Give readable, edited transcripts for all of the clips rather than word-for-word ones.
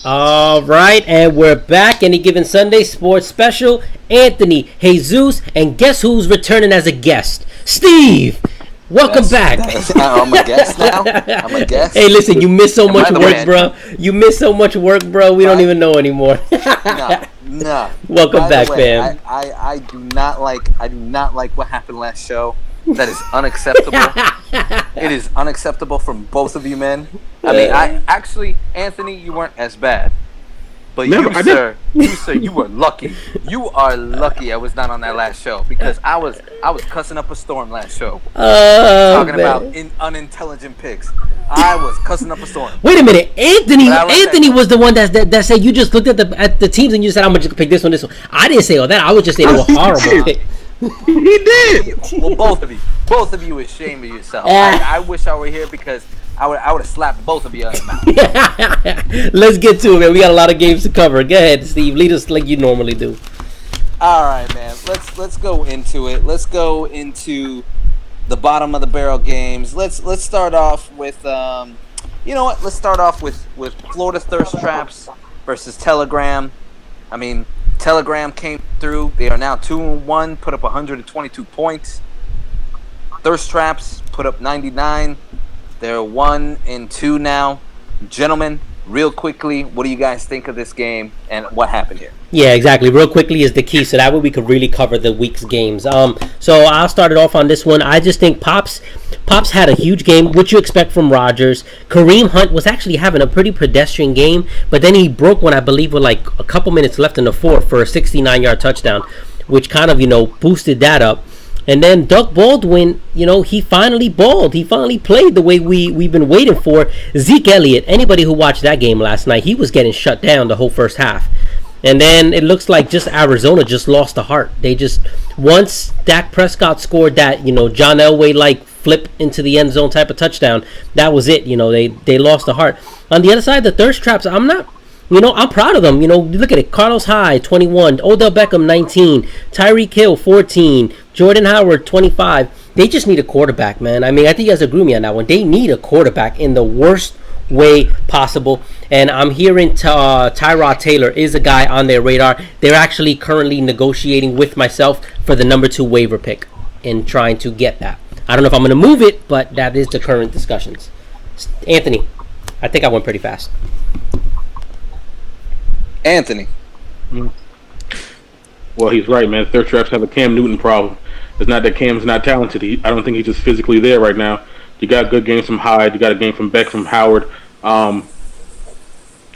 All right, and we're back. Any given Sunday sports special. Anthony, Jesus, and guess who's returning as a guest? Steve. Welcome back. I'm a guest now. I'm a guest. Hey, listen, you miss so And much by the work, way, bro. You miss so much work, bro. We don't even know anymore. No. Welcome By back, the way, fam. I do not like what happened last show. That is unacceptable. It is unacceptable from both of you men. I mean, Anthony, you weren't as bad. But you sir, you were lucky. You are lucky I was not on that last show because I was cussing up a storm last show. Talking about unintelligent picks. I was cussing up a storm. Wait a minute, Anthony was the one that said you just looked at the teams and you said I'm gonna just pick this one, this one. I didn't say all that. I was just saying it was horrible. He did. Well, both of you is ashamed of yourself. I wish I were here because I would have slapped both of you on the mouth. Let's get to it, man. We got a lot of games to cover. Go ahead, Steve. Lead us like you normally do. All right, man. Let's go into it. Let's go into the bottom of the barrel games. Let's start off with you know what? Let's start off with Florida Thirst Traps versus Telegram. I mean, Telegram came through. They are now 2-1, put up 122 points. Thirst Traps put up 99. They're 1-2 now. Gentlemen, real quickly, what do you guys think of this game and what happened here? Yeah, exactly. Real quickly is the key, so that way we could really cover the week's games. So I'll start it off on this one. I just think Pops had a huge game, which you expect from Rodgers. Kareem Hunt was actually having a pretty pedestrian game, but then he broke one, I believe, with like a couple minutes left in the fourth for a 69-yard touchdown, which kind of, boosted that up. And then Doug Baldwin, he finally balled. He finally played the way we've been waiting for. Zeke Elliott, anybody who watched that game last night, he was getting shut down the whole first half. And then it looks like just Arizona just lost the heart. They just, once Dak Prescott scored that, John Elway flip into the end zone type of touchdown, that was it. They lost the heart. On the other side, the Thirst Traps, I'm proud of them. Look at it. Carlos Hyde, 21. Odell Beckham, 19. Tyreek Hill, 14. Jordan Howard, 25. They just need a quarterback, man. I mean, I think you guys agree with me on that one. They need a quarterback in the worst way possible. And I'm hearing Tyrod Taylor is a guy on their radar. They're actually currently negotiating with myself for the number 2 waiver pick and trying to get that. I don't know if I'm going to move it, but that is the current discussions. Anthony, I think I went pretty fast. Anthony. Well, he's right, man. Thirst Traps have a Cam Newton problem. It's not that Cam's not talented. I don't think he's just physically there right now. You got good games from Hyde. You got a game from Beck, from Howard. I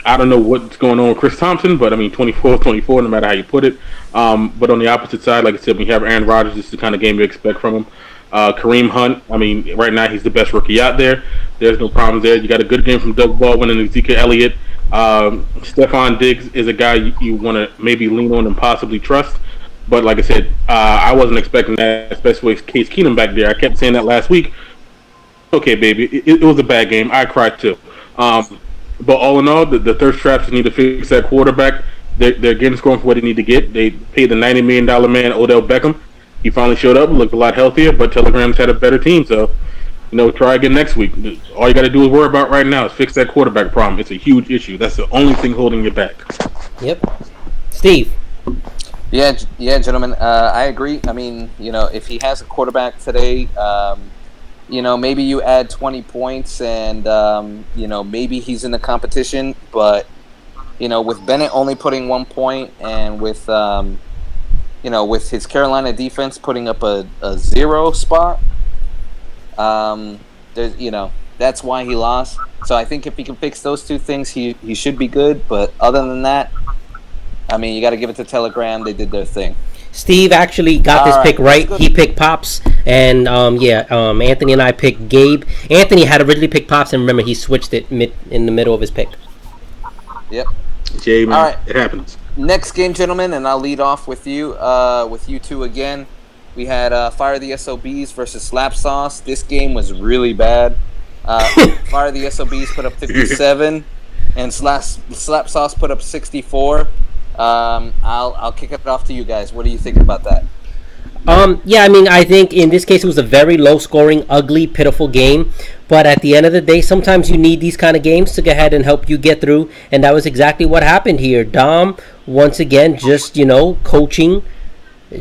don't know what's going on with Chris Thompson, but 24-24, no matter how you put it. But on the opposite side, like I said, when you have Aaron Rodgers, this is the kind of game you expect from him. Kareem Hunt, right now he's the best rookie out there. There's no problem there. You got a good game from Doug Baldwin and Ezekiel Elliott. Stephon Diggs is a guy you want to maybe lean on and possibly trust. But like I said, I wasn't expecting that, especially with Case Keenum back there. I kept saying that last week. Okay, baby, it was a bad game. I cried too. But all in all, the Thirst Traps need to fix that quarterback. They're getting scoring for what they need to get. They paid the $90 million man, Odell Beckham. He finally showed up, looked a lot healthier, but Telegram's had a better team. So, try again next week. All you got to do is worry about right now is fix that quarterback problem. It's a huge issue. That's the only thing holding you back. Yep. Steve. Yeah, gentlemen. I agree. If he has a quarterback today, maybe you add 20 points and, maybe he's in the competition. But, with Bennett only putting 1 point and with, with his Carolina defense putting up a 0 spot, that's why he lost. So I think if he can fix those two things, he should be good. But other than that, you got to give it to Telegram. They did their thing. Steve actually got this pick right. He picked Pops, and Anthony and I picked Gabe. Anthony had originally picked Pops, and remember he switched it in the middle of his pick. Yep. Jay, man, all right. It happens. Next game, gentlemen, and I'll lead off with you two again. We had Fire the SOBs versus Slap Sauce. This game was really bad. Fire the SOBs put up 57, and Slap Sauce put up 64. I'll kick it off to you guys. What do you think about that? Yeah, I mean, I think in this case it was a very low-scoring, ugly, pitiful game. But at the end of the day, sometimes you need these kind of games to go ahead and help you get through, and that was exactly what happened here. Dom, once again, just coaching,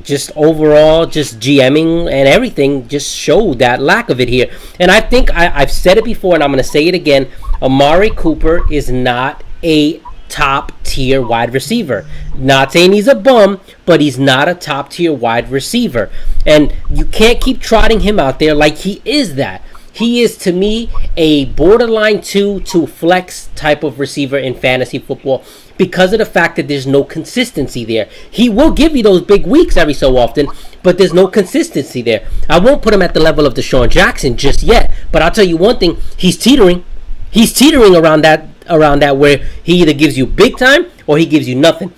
just overall, just GMing and everything, just showed that lack of it here. And I think I've said it before, and I'm going to say it again. Amari Cooper is not a top tier wide receiver. Not saying he's a bum, but he's not a top tier wide receiver. And you can't keep trotting him out there like he is that. He is, to me, a borderline 2 to flex type of receiver in fantasy football because of the fact that there's no consistency there. He will give you those big weeks every so often, but there's no consistency there. I won't put him at the level of Deshaun Jackson just yet, but I'll tell you one thing, he's teetering. He's teetering around that where he either gives you big time or he gives you nothing.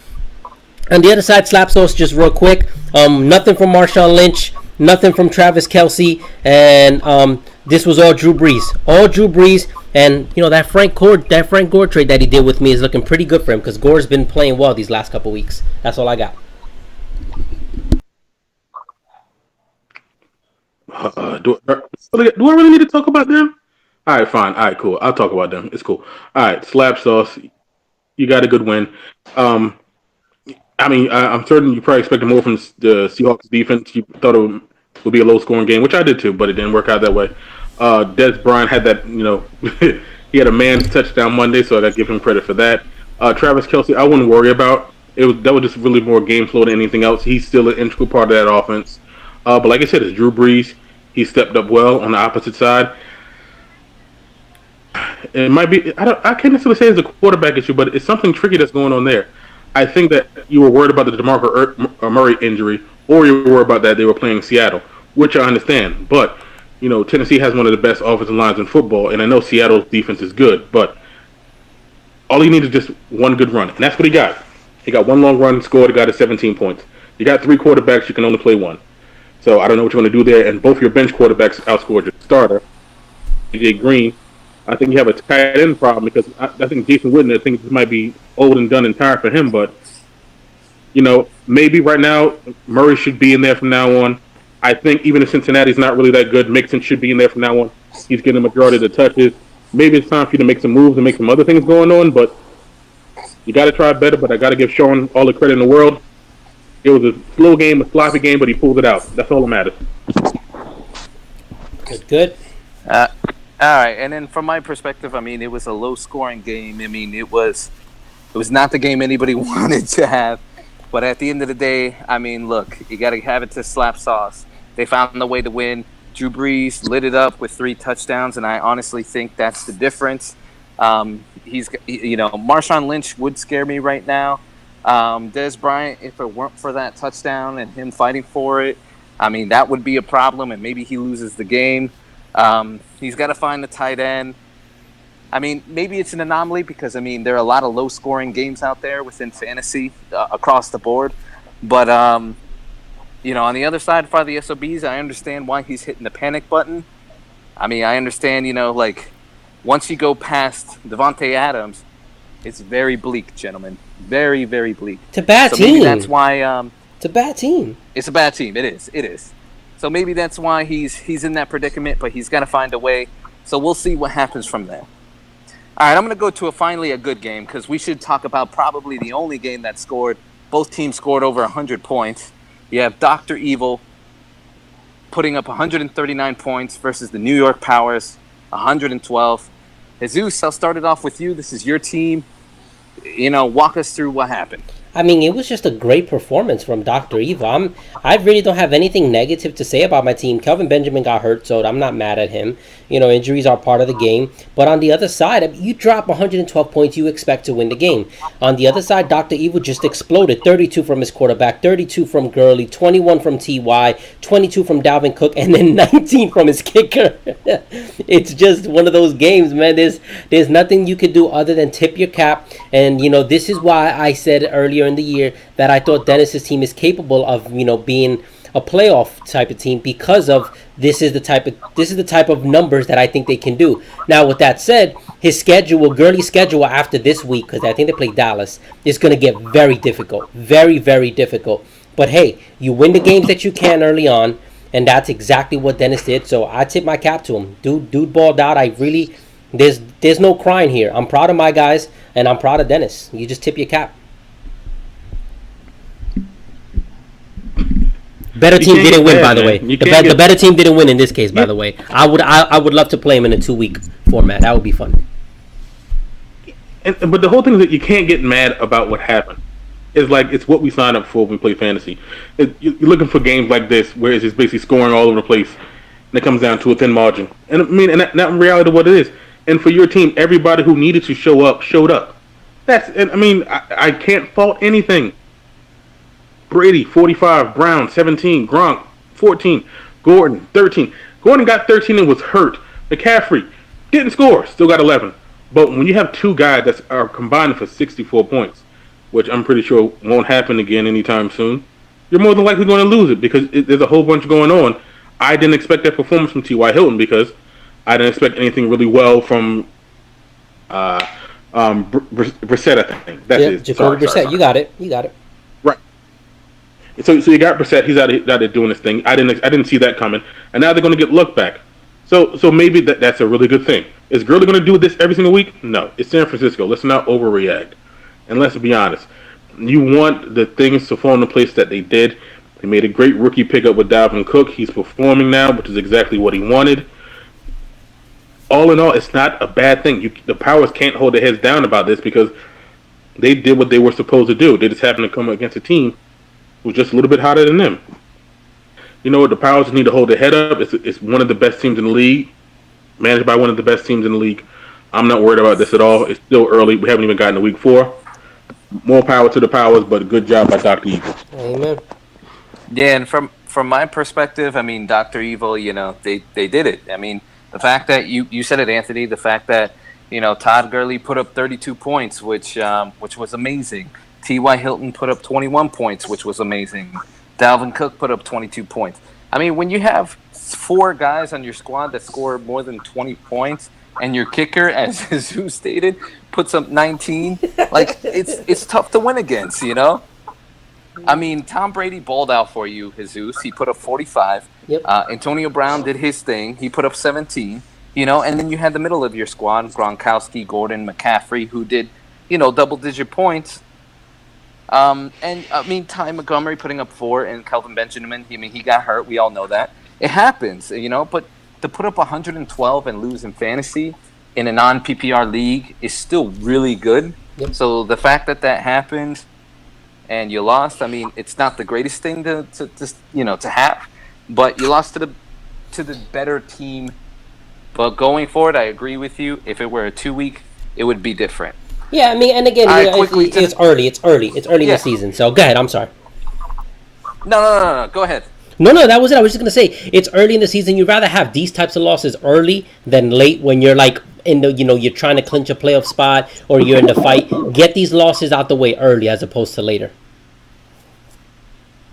On the other side, Slap Sauce, just real quick, nothing from Marshawn Lynch, nothing from Travis Kelce, and this was all Drew Brees. All Drew Brees, and that Frank Gore trade that he did with me is looking pretty good for him because Gore's been playing well these last couple weeks. That's all I got. Do I really need to talk about them? All right, fine. All right, cool. I'll talk about them. It's cool. All right, Slap Sauce, you got a good win. I mean, I'm certain you probably expected more from the Seahawks defense. You thought it would be a low-scoring game, which I did too, but it didn't work out that way. Des Bryant had that, he had a man's touchdown Monday, so I got to give him credit for that. Travis Kelce, I wouldn't worry about. That was just really more game flow than anything else. He's still an integral part of that offense. But like I said, it's Drew Brees. He stepped up well on the opposite side. It might be, I can't necessarily say it's a quarterback issue, but it's something tricky that's going on there. I think that you were worried about the DeMarco Murray injury, or you were worried about that they were playing Seattle, which I understand. But, Tennessee has one of the best offensive lines in football, and I know Seattle's defense is good, but all you need is just one good run, and that's what he got. He got one long run, scored, got his 17 points. You got 3 quarterbacks, you can only play one. So I don't know what you're going to do there, and both your bench quarterbacks outscored your starter, AJ Green. I think you have a tight end problem because I think Jason Witten, I think this might be old and done and tired for him, but, maybe right now Murray should be in there from now on. I think even if Cincinnati's not really that good, Mixon should be in there from now on. He's getting the majority of the touches. Maybe it's time for you to make some moves and make some other things going on, but you got to try better, but I got to give Sean all the credit in the world. It was a slow game, a sloppy game, but he pulled it out. That's all that matters. Good. All right, and then from my perspective, I mean, it was a low-scoring game. I mean, it was not the game anybody wanted to have. But at the end of the day, I mean, look, you got to have it to Slap Sauce. They found the way to win. Drew Brees lit it up with 3 touchdowns, and I honestly think that's the difference. Marshawn Lynch would scare me right now. Des Bryant, if it weren't for that touchdown and him fighting for it, I mean, that would be a problem, and maybe he loses the game. He's got to find the tight end. I mean, maybe it's an anomaly because, I mean, there are a lot of low-scoring games out there within fantasy across the board. But, on the other side for the SOBs, I understand why he's hitting the panic button. I mean, I understand, once you go past Devontae Adams, it's very bleak, gentlemen. Very, very bleak. It's a bad team. Maybe that's why... it's a bad team. It's a bad team. It is. So maybe that's why he's in that predicament, but he's got to find a way. So we'll see what happens from there. All right, I'm going to go to finally a good game because we should talk about probably the only game that scored. Both teams scored over 100 points. You have Dr. Evil putting up 139 points versus the New York Powers, 112. Jesus, I'll start it off with you. This is your team. Walk us through what happened. I mean, it was just a great performance from Dr. Evil. I really don't have anything negative to say about my team. Kelvin Benjamin got hurt, so I'm not mad at him. Injuries are part of the game. But on the other side, you drop 112 points, you expect to win the game. On the other side, Dr. Evil just exploded. 32 from his quarterback, 32 from Gurley, 21 from T.Y., 22 from Dalvin Cook, and then 19 from his kicker. It's just one of those games, man. There's nothing you can do other than tip your cap. And, this is why I said earlier in the year that I thought Dennis's team is capable of, being a playoff type of team because of this is the type of numbers that I think they can do. Now, with that said, Gurley's schedule after this week, because I think they play Dallas, is going to get very difficult, very, very difficult. But hey, you win the games that you can early on, and that's exactly what Dennis did. So I tip my cap to him. Dude balled out. I really, there's no crying here. I'm proud of my guys, and I'm proud of Dennis. You just tip your cap. Better team didn't win, by the way. The better team didn't win in this case, by the way. I would love to play him in a 2-week format. That would be fun. But the whole thing is that you can't get mad about what happened. It's like it's what we signed up for when we play fantasy. You're looking for games like this where it's just basically scoring all over the place, and it comes down to a thin margin. And I mean, and that in reality what it is. And for your team, everybody who needed to show up showed up. I can't fault anything. Brady, 45. Brown, 17. Gronk, 14. Gordon, 13. Gordon got 13 and was hurt. McCaffrey didn't score, still got 11. But when you have two guys that are combining for 64 points, which I'm pretty sure won't happen again anytime soon, you're more than likely going to lose it because there's a whole bunch going on. I didn't expect that performance from T.Y. Hilton because I didn't expect anything really well from Brissett, I think. That's it. Jacoby Brissett. You got it. Right. So you got Brissett. He's out there doing his thing. I didn't see that coming, and now they're going to get Luck back. So maybe that's a really good thing. Is Gurley going to do this every single week? No. It's San Francisco. Let's not overreact, and let's be honest. You want the things to fall into place that they did. They made a great rookie pickup with Dalvin Cook. He's performing now, which is exactly what he wanted. All in all, it's not a bad thing. The Powers can't hold their heads down about this because they did what they were supposed to do. They just happened to come against a team who was just a little bit hotter than them. You know what? The Powers need to hold their head up. It's one of the best teams in the league, managed by one of the best teams in the league. I'm not worried about this at all. It's still early. We haven't even gotten to week 4. More power to the Powers, but a good job by Dr. Evil. Amen. Yeah, and from my perspective, I mean, Dr. Evil, they did it. I mean, the fact that you said it, Anthony, the fact that, Todd Gurley put up 32 points, which was amazing. T.Y. Hilton put up 21 points, which was amazing. Dalvin Cook put up 22 points. I mean, when you have 4 guys on your squad that score more than 20 points, and your kicker, as Jesus stated, puts up 19, like it's tough to win against, I mean, Tom Brady balled out for you, Jesus. He put up 45. Yep. Antonio Brown did his thing. He put up 17. And then you had the middle of your squad, Gronkowski, Gordon, McCaffrey, who did, double-digit points. And I mean, Ty Montgomery putting up 4, and Kelvin Benjamin. He got hurt. We all know that. It happens, But to put up 112 and lose in fantasy in a non-PPR league is still really good. Yep. So the fact that happened and you lost, I mean, it's not the greatest thing to have, but you lost to the better team. But going forward, I agree with you. If it were a 2-week, it would be different. Yeah, I mean, and again, it's early. It's early in the season. So go ahead. I'm sorry. No. Go ahead. No, that was it. I was just going to say, it's early in the season. You'd rather have these types of losses early than late when you're like in the, you're trying to clinch a playoff spot or you're in the fight. Get these losses out the way early as opposed to later.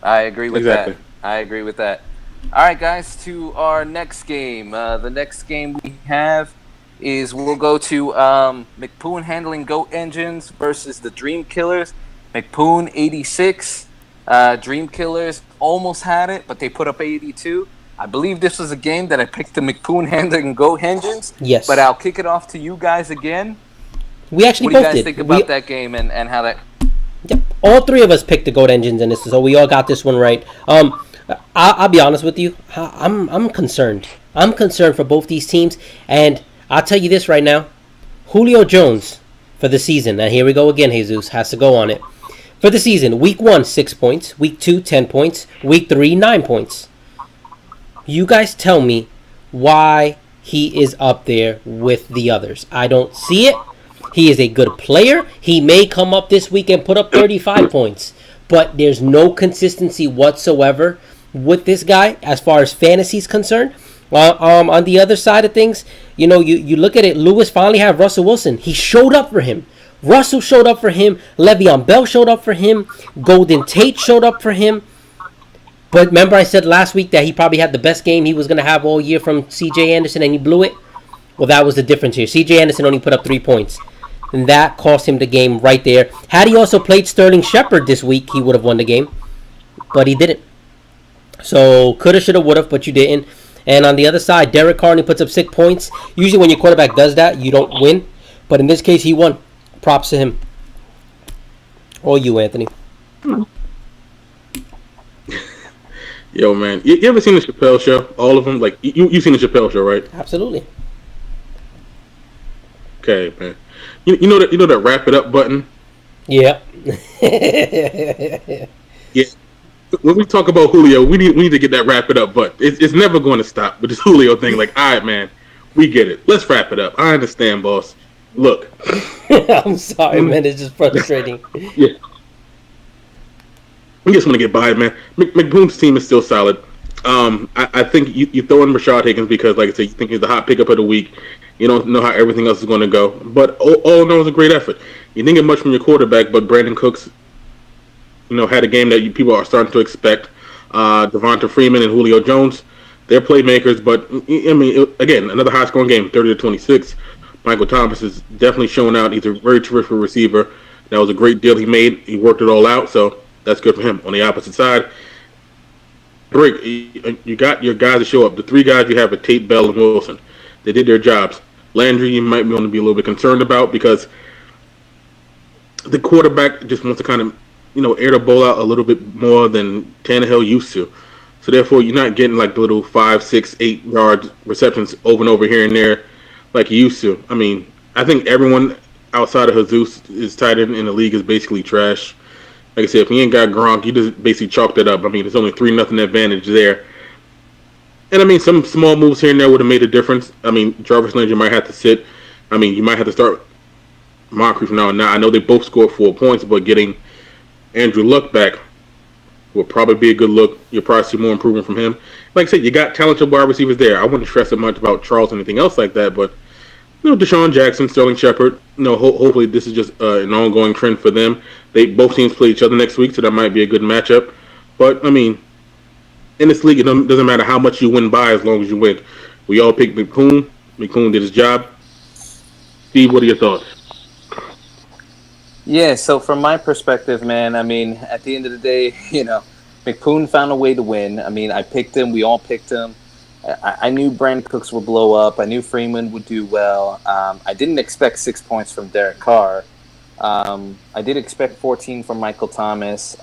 I agree with that. All right, guys, to our next game. The next game we have is we'll go to McPoon handling Goat Engines versus the Dream Killers. McPoon 86. Dream Killers almost had it, but they put up 82. I believe this was a game that I picked the McPoon handling Goat Engines. Yes. But I'll kick it off to you guys again. We actually both did. What do do you guys think about that game and how that... Yep. All 3 of us picked the Goat Engines in this, so we all got this one right. I'll be honest with you. I'm concerned. I'm concerned for both these teams, and I'll tell you this right now. Julio Jones for the season. Now here we go again. Jesus has to go on it. For the season, week 1, 6 points. Week 2, 10 points. Week 3, 9 points. You guys tell me why he is up there with the others. I don't see it. He is a good player. He may come up this week and put up 35 points. But there's no consistency whatsoever with this guy as far as fantasy is concerned. On the other side of things, you look at it. Lewis finally had Russell Wilson. He showed up for him. Russell showed up for him. Le'Veon Bell showed up for him. Golden Tate showed up for him. But remember I said last week that he probably had the best game he was going to have all year from C.J. Anderson, and he blew it? Well, that was the difference here. C.J. Anderson only put up 3 points. And that cost him the game right there. Had he also played Sterling Shepard this week, he would have won the game. but he didn't. So coulda, shoulda, woulda, but you didn't. And on the other side, Derek Carr only puts up 6 points. Usually, when your quarterback does that, you don't win. But in this case, he won. Props to him. Or you, Anthony. Yo, man, you ever seen the Chappelle Show? All of them, like you seen the Chappelle Show, right? Absolutely. Okay, man. You know that wrap it up button. Yeah. Yeah. When we talk about Julio, we need to get that wrap it up button. It's never going to stop with this Julio thing. Like, all right, man, we get it. Let's wrap it up. I understand, boss. Look. I'm sorry, man. It's just frustrating. Yeah. We just want to get by, man. McBoom's team is still solid. I think you throw in Rashad Higgins because, like I said, you think he's the hot pickup of the week. You don't know how everything else is going to go. But all in all, it was a great effort. You didn't get much from your quarterback, but Brandon Cooks, had a game that people are starting to expect. Devonta Freeman and Julio Jones, they're playmakers. But, I mean, again, another high-scoring game, 30-26. Michael Thomas is definitely showing out. He's a very terrific receiver. That was a great deal he made. He worked it all out, so that's good for him. On the opposite side, Drake, you got your guys to show up. The three guys you have are Tate, Bell, and Wilson. They did their jobs. Landry, you might want to be a little bit concerned about because the quarterback just wants to kind of, air the ball out a little bit more than Tannehill used to. So therefore, you're not getting like the little 5, 6, 8 yard receptions over and over here and there like you used to. I mean, I think everyone outside of Jesus is tight end in the league is basically trash. Like I said, if he ain't got Gronk, you just basically chalked it up. I mean, there's only 3-0 advantage there. And I mean, some small moves here and there would have made a difference. I mean, Jarvis Landry might have to sit. I mean, you might have to start Moncrief from now on. Now, I know they both scored 4 points, but getting Andrew Luck back will probably be a good look. You'll probably see more improvement from him. Like I said, you got talented wide receivers there. I wouldn't stress it much about Charles or anything else like that, but Deshaun Jackson, Sterling Shepard, hopefully this is just an ongoing trend for them. Both teams play each other next week, so that might be a good matchup. But, I mean, in this league, it doesn't matter how much you win by as long as you win. We all picked McCoon. McCoon did his job. Steve, what are your thoughts? Yeah, so from my perspective, man, I mean, at the end of the day, McCoon found a way to win. I mean, I picked him. We all picked him. I knew Brandon Cooks would blow up. I knew Freeman would do well. I didn't expect 6 points from Derek Carr. I did expect 14 from Michael Thomas.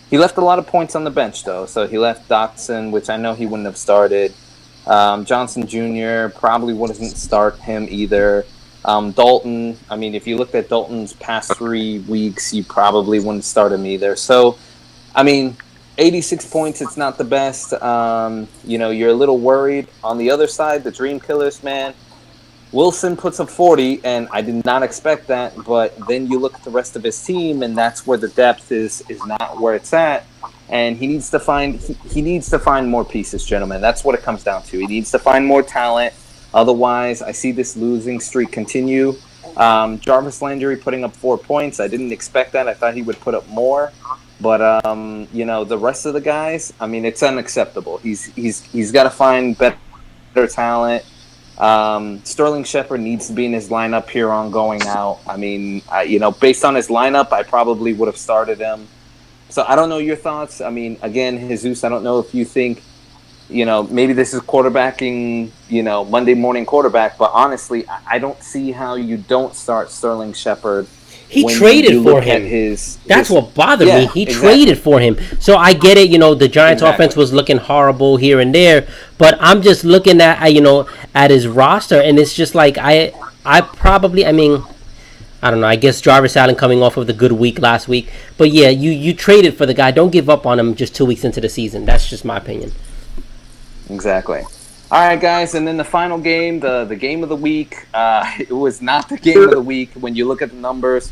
He left a lot of points on the bench, though. So he left Dotson, which I know he wouldn't have started. Johnson Jr. probably wouldn't start him either. Dalton, I mean, if you looked at Dalton's past 3 weeks, you probably wouldn't start him either. So, I mean, 86 points, it's not the best. You're a little worried. On the other side, the Dream Killers, man, Wilson puts up 40, and I did not expect that. But then you look at the rest of his team, and that's where the depth is not where it's at. And he needs to find more pieces, gentlemen. That's what it comes down to. He needs to find more talent. Otherwise, I see this losing streak continue. Jarvis Landry putting up 4 points. I didn't expect that. I thought he would put up more. But the rest of the guys, I mean, it's unacceptable. He's got to find better talent. Sterling Shepard needs to be in his lineup here on going out. I mean, based on his lineup, I probably would have started him. So I don't know your thoughts. I mean, again, Jesus, I don't know if you think, maybe this is quarterbacking, Monday morning quarterback. But honestly, I don't see how you don't start Sterling Shepard. He traded for him. That's what bothered me. He traded for him. So I get it, the Giants offense was looking horrible here and there, but I'm just looking at at his roster, and it's just like I don't know, I guess Jarvis Allen coming off of the good week last week. But yeah, you traded for the guy. Don't give up on him just 2 weeks into the season. That's just my opinion. Exactly. All right, guys, and then the final game, the game of the week. It was not the game of the week when you look at the numbers.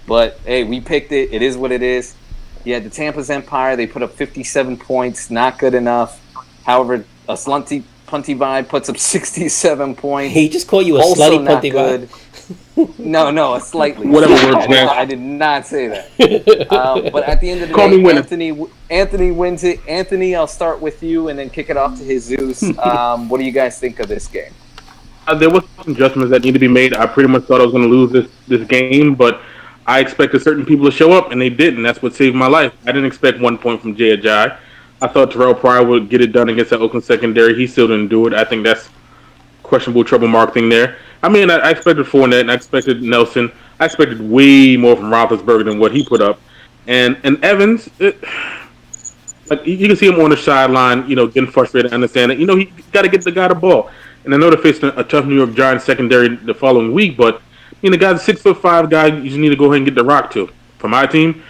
But, hey, we picked it. It is what it is. You had the Tampa's Empire. They put up 57 points. Not good enough. However, a slunty punty vibe puts up 67 points. He just called you a also slutty punty vibe. No, a slightly. Whatever works, man. I did not say that. But at the end of the day, Anthony wins it. Anthony, I'll start with you and then kick it off to Jesus. What do you guys think of this game? There was some adjustments that need to be made. I pretty much thought I was going to lose this game, but I expected certain people to show up, and they didn't. That's what saved my life. I didn't expect 1 point from Jay Ajayi. I thought Terrell Pryor would get it done against the Oakland secondary. He still didn't do it. I think that's questionable trouble mark thing there. I mean, I expected Fournette, and I expected Nelson. I expected way more from Roethlisberger than what he put up. And Evans, like you can see him on the sideline, getting frustrated. I understand it. He got to get the guy the ball. And I know they're facing a tough New York Giants secondary the following week, but the guy's a 6'5" guy. You just need to go ahead and get the rock to. For my team,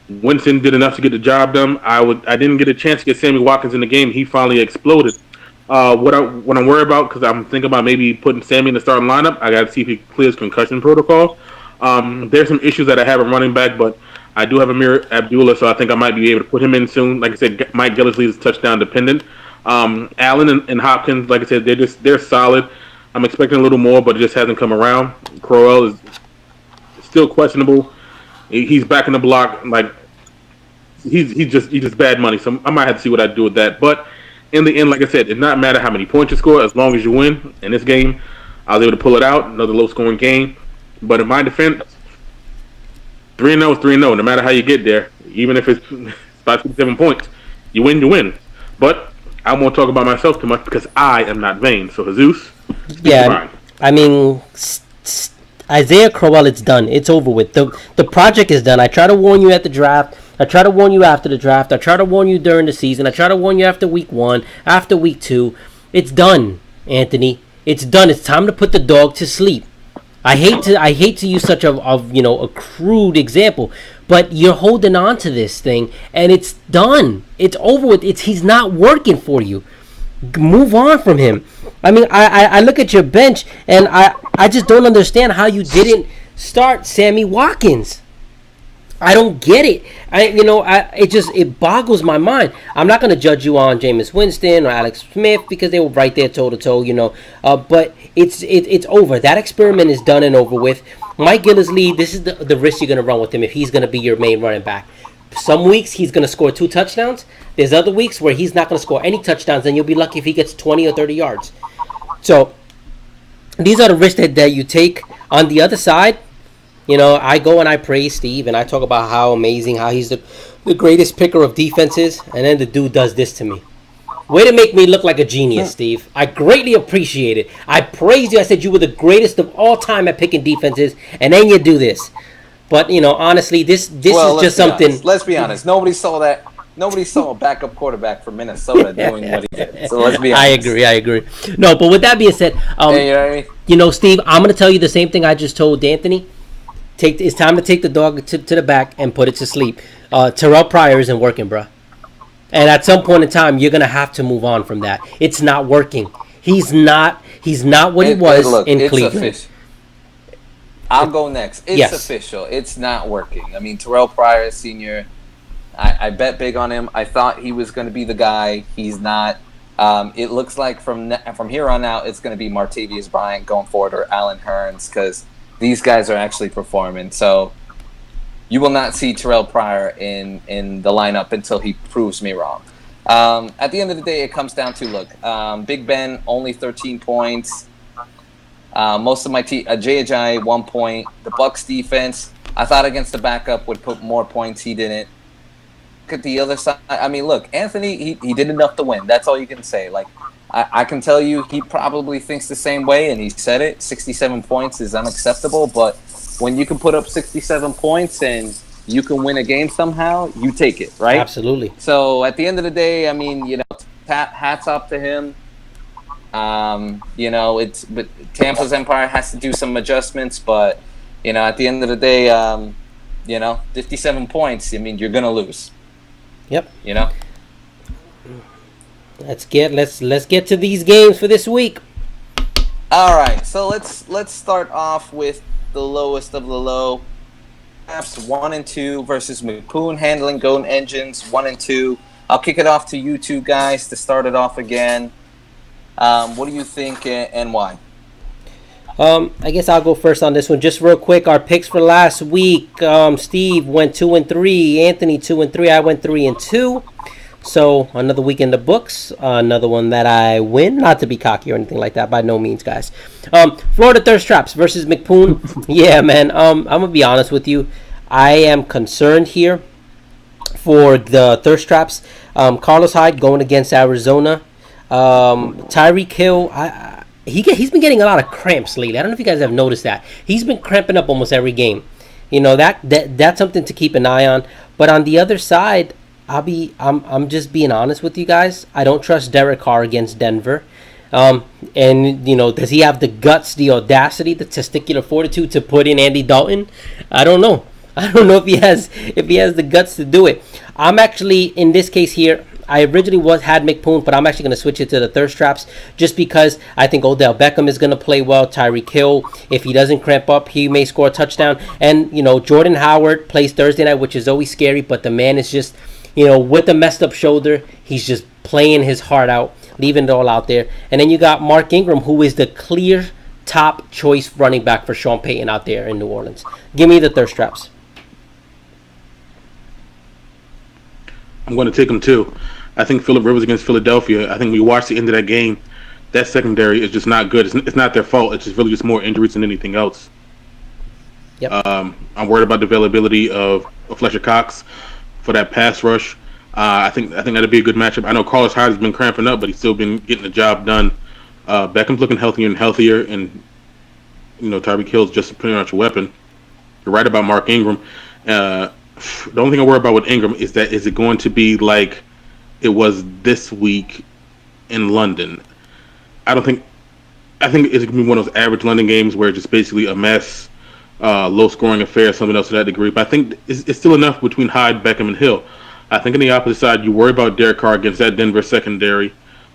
Winston did enough to get the job done. I didn't get a chance to get Sammy Watkins in the game. He finally exploded. What I'm worried about, because I'm thinking about maybe putting Sammy in the starting lineup. I got to see if he clears concussion protocol. There's some issues that I have at running back, but I do have Amir Abdullah, so I think I might be able to put him in soon. Like I said, Mike Gillislee is touchdown dependent. Allen and Hopkins, like I said, they're solid. I'm expecting a little more, but it just hasn't come around. Crowell is still questionable. He's back in the block. Like he's just bad money. So I might have to see what I do with that. But in the end, like I said, it does not matter how many points you score as long as you win. In this game, I was able to pull it out. Another low-scoring game. But in my defense, 3-0 is 3-0. No matter how you get there, even if it's 5-7 points, you win. But I won't talk about myself too much because I am not vain. So Jesus. Yeah, I mean, Isaiah Crowell, it's done. It's over with. The project is done. I try to warn you at the draft. I try to warn you after the draft. I try to warn you during the season. I try to warn you after week 1, after week 2. It's done, Anthony. It's done. It's time to put the dog to sleep. I hate to use such a crude example, but you're holding on to this thing, and it's done. It's over with. He's not working for you. Move on from him. I mean, I look at your bench, and I just don't understand how you didn't start Sammy Watkins. I don't get it. It boggles my mind. I'm not going to judge you on Jameis Winston or Alex Smith because they were right there toe to toe, but it's over. That experiment is done and over with. Mike Gillislee, this is the risk you're going to run with him if he's going to be your main running back. Some weeks he's going to score 2 touchdowns. There's other weeks where he's not going to score any touchdowns, and you'll be lucky if he gets 20 or 30 yards. So these are the risks that you take. On the other side, I go and I praise Steve, and I talk about how amazing, how he's the greatest picker of defenses, and then the dude does this to me. Way to make me look like a genius, Steve. I greatly appreciate it. I praised you. I said you were the greatest of all time at picking defenses, and then you do this. But, honestly, this is just something. Honest. Let's be honest. Nobody saw that. Nobody saw a backup quarterback from Minnesota doing what he did. So let's be honest. I agree. No, but with that being said, you know what I mean? Steve, I'm going to tell you the same thing I just told Anthony. It's time to take the dog to the back and put it to sleep. Terrell Pryor isn't working, bro. And at some point in time, you're going to have to move on from that. It's not working. He's not what he was in Cleveland. I'll go next. It's official. It's not working. I mean, Terrell Pryor, senior, I bet big on him. I thought he was going to be the guy. He's not. It looks like from here on out, it's going to be Martavius Bryant going forward or Allen Hurns because these guys are actually performing. So you will not see Terrell Pryor in the lineup until he proves me wrong. At the end of the day, it comes down to, look, Big Ben, only 13 points. Most of my team, Jay Ajayi, 1 point. The Bucs defense, I thought against the backup would put more points. He didn't. Look at the other side. I mean, look, Anthony, he did enough to win. That's all you can say. Like, I can tell you he probably thinks the same way, and he said it. 67 points is unacceptable, but when you can put up 67 points and you can win a game somehow, you take it, right? Absolutely. So at the end of the day, I mean, hats off to him. But Tampa's Empire has to do some adjustments, but at the end of the day, 57 points. I mean, you're gonna lose. Yep. Let's get to these games for this week. All right, so let's start off with the lowest of the low. Perhaps 1 and 2 versus McPoon handling Goat Engines 1 and 2. I'll kick it off to you two guys to start it off again. What do you think and why? I guess I'll go first on this one. Just real quick, our picks for last week. Steve went 2 and 3. Anthony 2 and 3. I went 3 and 2. So another week in the books, another one that I win. Not to be cocky or anything like that, by no means, guys. Florida Thirst Traps versus McPoon. Yeah, man. I'm gonna be honest with you. I am concerned here for the Thirst Traps. Carlos Hyde going against Arizona. Tyreek Hill. He's been getting a lot of cramps lately. I don't know if you guys have noticed that. He's been cramping up almost every game. You know, that's something to keep an eye on. But on the other side, I'm just being honest with you guys. I don't trust Derek Carr against Denver. And you know, does he have the guts, the audacity, the testicular fortitude to put in Andy Dalton? I don't know. I don't know if he has the guts to do it. I'm actually in this case here. I originally had McPoon, but I'm actually going to switch it to the Thirst Traps just because I think Odell Beckham is going to play well. Tyreek Hill, if he doesn't cramp up, he may score a touchdown. And, you know, Jordan Howard plays Thursday night, which is always scary, but the man is just, you know, with a messed up shoulder, he's just playing his heart out, leaving it all out there. And then you got Mark Ingram, who is the clear top choice running back for Sean Payton out there in New Orleans. Give me the Thirst Traps. I'm going to take him too. I think Phillip Rivers against Philadelphia. I think we watched the end of that game. That secondary is just not good. It's not their fault. It's just really just more injuries than anything else. Yep. I'm worried about the availability of Fletcher Cox for that pass rush. I think that'd be a good matchup. I know Carlos Hyde has been cramping up, but he's still been getting the job done. Beckham's looking healthier and healthier, and you know Tyreek Hill's just pretty much a weapon. You're right about Mark Ingram. The only thing I worry about with Ingram is it going to be like it was this week in London? I think it's going to be one of those average London games where it's just basically a mess, low scoring affair, something else to that degree. But I think it's still enough between Hyde, Beckham, and Hill. I think on the opposite side, you worry about Derek Carr against that Denver secondary.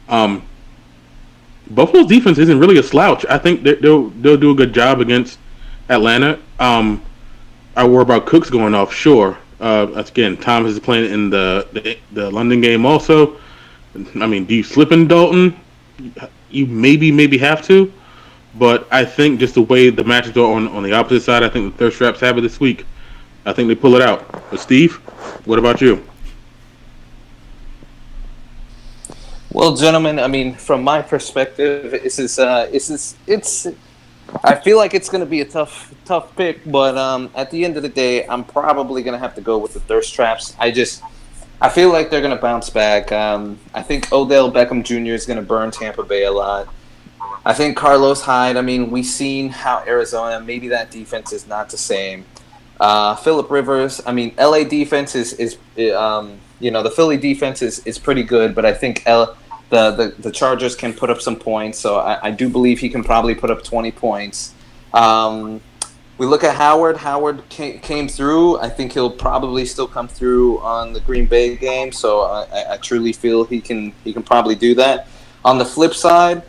Buffalo's defense isn't really a slouch. I think they'll do a good job against Atlanta. I worry about Cooks going off, sure. Again, Thomas is playing in the London game also. I mean, do you slip in Dalton? You maybe have to. But I think just the way the matches are on the opposite side, I think the Thirst Traps have it this week. I think they pull it out. But Steve, what about you? Well, gentlemen, I mean, from my perspective, I feel like it's going to be a tough pick, but at the end of the day, I'm probably going to have to go with the Thirst Traps. I feel like they're going to bounce back. I think Odell Beckham Jr. is going to burn Tampa Bay a lot. I think Carlos Hyde, I mean, we've seen how Arizona, maybe that defense is not the same. Phillip Rivers, I mean, LA defense is the Philly defense is pretty good, but I think the Chargers can put up some points, so I do believe he can probably put up 20 points. We look at Howard. Howard came through. I think he'll probably still come through on the Green Bay game, so I truly feel he can probably do that. On the flip side,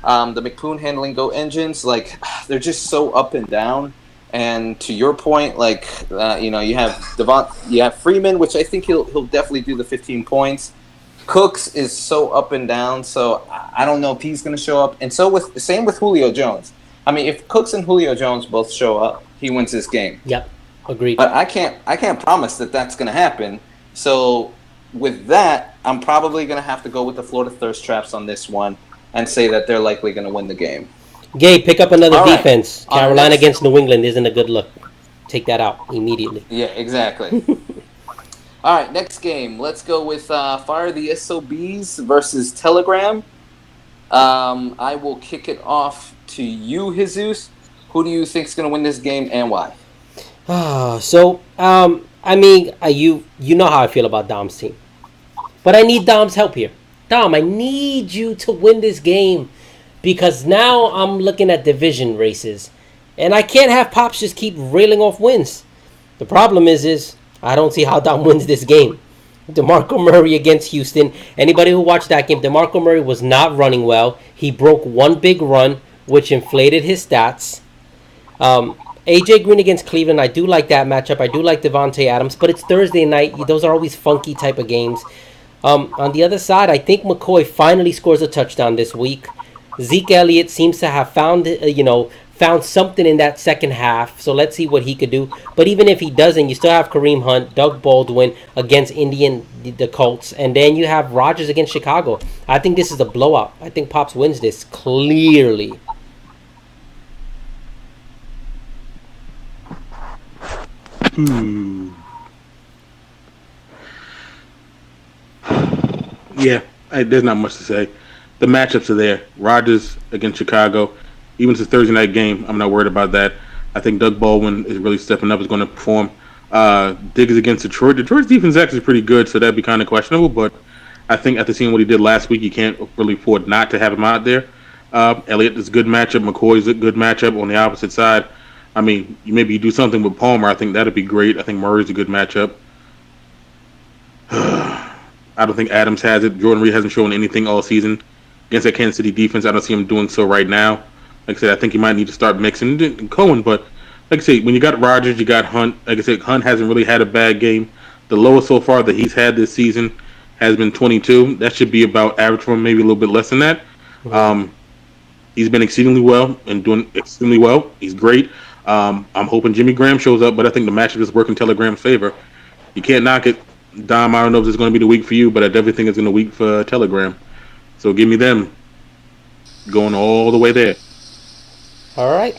the McPoon handling Go engines, like, they're just so up and down. And to your point, like, you have Freeman, which I think he'll definitely do the 15 points. Cooks is so up and down, so I don't know if he's going to show up. And same with Julio Jones. I mean, if Cooks and Julio Jones both show up, he wins this game. Yep, agreed. But I can't promise that that's going to happen. So with that, I'm probably going to have to go with the Florida Thirst Traps on this one and say that they're likely going to win the game. Gabe, pick up another All right. defense. Carolina against New England isn't a good look. Take that out immediately. Yeah, exactly. All right, next game. Let's go with Fire the SOBs versus Telegram. I will kick it off to you, Jesus. Who do you think is going to win this game and why? I mean, you know how I feel about Dom's team. But I need Dom's help here. Dom, I need you to win this game. Because now I'm looking at division races. And I can't have Pops just keep railing off wins. The problem is I don't see how Dom wins this game. DeMarco Murray against Houston. Anybody who watched that game, DeMarco Murray was not running well. He broke one big run, which inflated his stats. AJ Green against Cleveland, I do like that matchup. I do like Devontae Adams. But it's Thursday night. Those are always funky type of games. On the other side, I think McCoy finally scores a touchdown this week. Zeke Elliott seems to have found found something in that second half. So let's see what he could do. But even if he doesn't, you still have Kareem Hunt, Doug Baldwin against the Colts, and then you have Rodgers against Chicago. I think this is a blowout. I think Pops wins this clearly. Yeah, there's not much to say. The matchups are there. Rodgers against Chicago. Even if it's a Thursday night game, I'm not worried about that. I think Doug Baldwin is really stepping up, is going to perform. Diggs against Detroit. Detroit's defense is actually pretty good, so that'd be kind of questionable. But I think after seeing what he did last week, you can't really afford not to have him out there. Elliott is a good matchup. McCoy's a good matchup on the opposite side. I mean, maybe you do something with Palmer. I think that'd be great. I think Murray's a good matchup. I don't think Adams has it. Jordan Reed hasn't shown anything all season against that Kansas City defense. I don't see him doing so right now. Like I said, I think he might need to start mixing Cohen. But like I said, when you got Rodgers, you got Hunt. Like I said, Hunt hasn't really had a bad game. The lowest so far that he's had this season has been 22. That should be about average for him, maybe a little bit less than that. Mm-hmm. He's been exceedingly well and doing extremely well. He's great. I'm hoping Jimmy Graham shows up, but I think the matchup is working Telegram's favor. You can't knock it. Dom, I don't know if it's going to be the week for you, but I definitely think it's going to be the week for Telegram. So give me them going all the way there. All right,